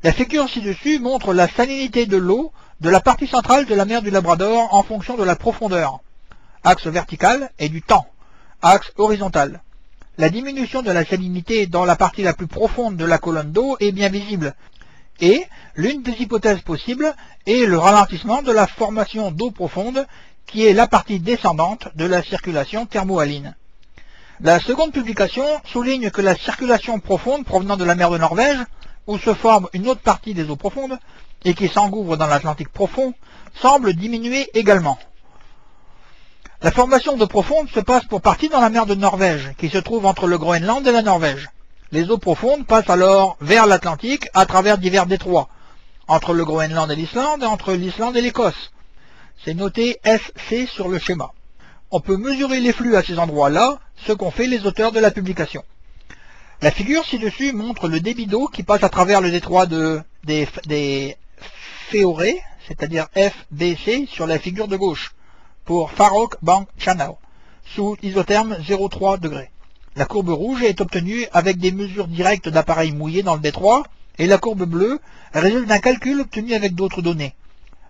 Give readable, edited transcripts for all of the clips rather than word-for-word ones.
La figure ci-dessus montre la salinité de l'eau de la partie centrale de la mer du Labrador en fonction de la profondeur, axe vertical, et du temps, axe horizontal. La diminution de la salinité dans la partie la plus profonde de la colonne d'eau est bien visible, et l'une des hypothèses possibles est le ralentissement de la formation d'eau profonde qui est la partie descendante de la circulation thermohaline. La seconde publication souligne que la circulation profonde provenant de la mer de Norvège, où se forme une autre partie des eaux profondes, et qui s'engouffre dans l'Atlantique profond, semble diminuer également. La formation d'eau profonde se passe pour partie dans la mer de Norvège, qui se trouve entre le Groenland et la Norvège. Les eaux profondes passent alors vers l'Atlantique à travers divers détroits, entre le Groenland et l'Islande, et entre l'Islande et l'Écosse. C'est noté SC sur le schéma. On peut mesurer les flux à ces endroits-là, ce qu'ont fait les auteurs de la publication. La figure ci-dessus montre le débit d'eau qui passe à travers le détroit des Féoré, c'est-à-dire FBC, sur la figure de gauche, pour Farouk Bank Channel, sous isotherme 0,3 degrés. La courbe rouge est obtenue avec des mesures directes d'appareils mouillés dans le détroit, et la courbe bleue résulte d'un calcul obtenu avec d'autres données.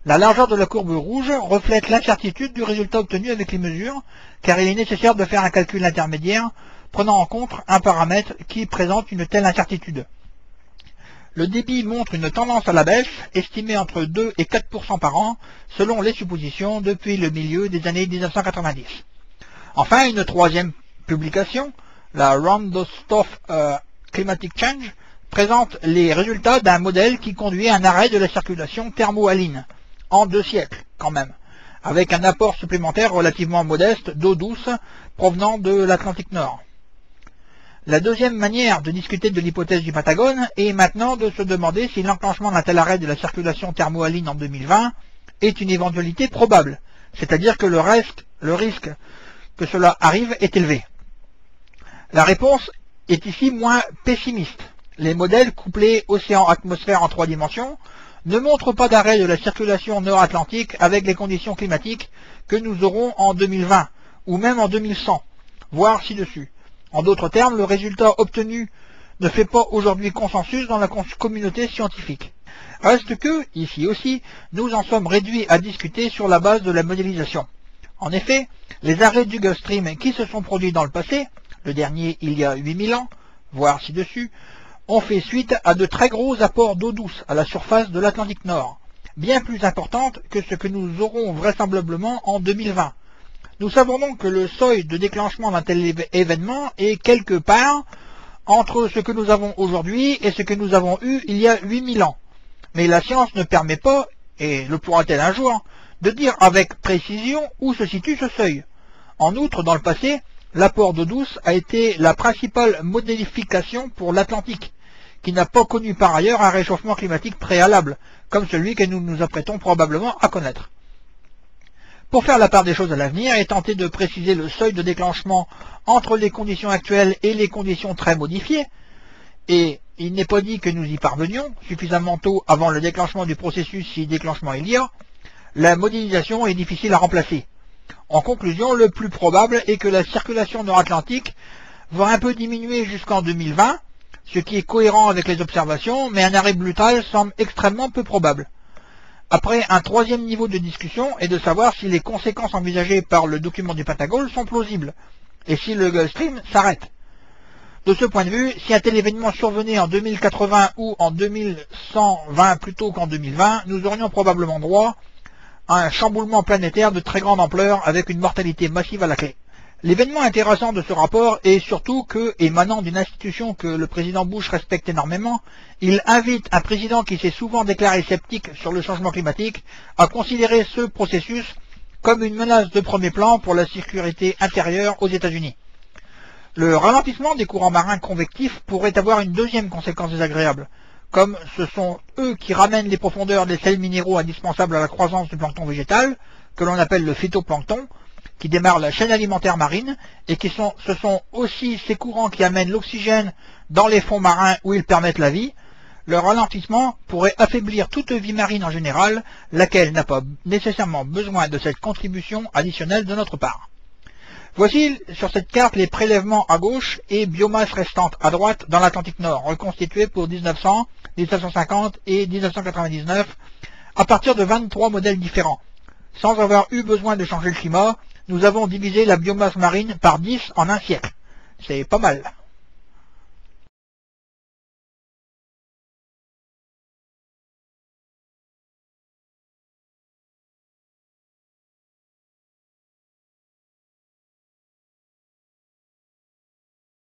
La largeur de la courbe rouge reflète l'incertitude du résultat obtenu avec les mesures, car il est nécessaire de faire un calcul intermédiaire prenant en compte un paramètre qui présente une telle incertitude. Le débit montre une tendance à la baisse, estimée entre 2 et 4% par an, selon les suppositions depuis le milieu des années 1990. Enfin, une troisième publication, la Randostov Climatic Change, présente les résultats d'un modèle qui conduit à un arrêt de la circulation thermohaline, en 2 siècles quand même, avec un apport supplémentaire relativement modeste d'eau douce provenant de l'Atlantique Nord. La deuxième manière de discuter de l'hypothèse du Pentagone est maintenant de se demander si l'enclenchement d'un tel arrêt de la circulation thermohaline en 2020 est une éventualité probable, c'est-à-dire que le risque que cela arrive est élevé. La réponse est ici moins pessimiste. Les modèles couplés océan-atmosphère en 3 dimensions ne montrent pas d'arrêt de la circulation nord-atlantique avec les conditions climatiques que nous aurons en 2020, ou même en 2100, voire ci-dessus. En d'autres termes, le résultat obtenu ne fait pas aujourd'hui consensus dans la communauté scientifique. Reste que, ici aussi, nous en sommes réduits à discuter sur la base de la modélisation. En effet, les arrêts du Gulf Stream qui se sont produits dans le passé, le dernier il y a 8000 ans, voire ci-dessus, ont fait suite à de très gros apports d'eau douce à la surface de l'Atlantique Nord, bien plus importantes que ce que nous aurons vraisemblablement en 2020. Nous savons donc que le seuil de déclenchement d'un tel événement est quelque part entre ce que nous avons aujourd'hui et ce que nous avons eu il y a 8000 ans. Mais la science ne permet pas, et le pourra-t-elle un jour, de dire avec précision où se situe ce seuil. En outre, dans le passé, l'apport d'eau douce a été la principale modélification pour l'Atlantique, qui n'a pas connu par ailleurs un réchauffement climatique préalable, comme celui que nous nous apprêtons probablement à connaître. Pour faire la part des choses à l'avenir et tenter de préciser le seuil de déclenchement entre les conditions actuelles et les conditions très modifiées, et il n'est pas dit que nous y parvenions suffisamment tôt avant le déclenchement du processus si déclenchement il y a, la modélisation est difficile à remplacer. En conclusion, le plus probable est que la circulation nord-atlantique va un peu diminuer jusqu'en 2020, ce qui est cohérent avec les observations, mais un arrêt brutal semble extrêmement peu probable. Après, un troisième niveau de discussion est de savoir si les conséquences envisagées par le document du Pentagone sont plausibles, et si le Gulf Stream s'arrête. De ce point de vue, si un tel événement survenait en 2080 ou en 2120 plutôt qu'en 2020, nous aurions probablement droit à un chamboulement planétaire de très grande ampleur avec une mortalité massive à la clé. L'événement intéressant de ce rapport est surtout que, émanant d'une institution que le président Bush respecte énormément, il invite un président qui s'est souvent déclaré sceptique sur le changement climatique à considérer ce processus comme une menace de premier plan pour la sécurité intérieure aux États-Unis. Le ralentissement des courants marins convectifs pourrait avoir une deuxième conséquence désagréable, comme ce sont eux qui ramènent les profondeurs des sels minéraux indispensables à la croissance du plancton végétal, que l'on appelle le phytoplancton, qui démarre la chaîne alimentaire marine, et ce sont aussi ces courants qui amènent l'oxygène dans les fonds marins où ils permettent la vie. Le ralentissement pourrait affaiblir toute vie marine en général, laquelle n'a pas nécessairement besoin de cette contribution additionnelle de notre part. Voici sur cette carte les prélèvements à gauche et biomasse restante à droite dans l'Atlantique Nord, reconstitués pour 1900, 1950 et 1999 à partir de 23 modèles différents. Sans avoir eu besoin de changer le climat, nous avons divisé la biomasse marine par 10 en un siècle. C'est pas mal.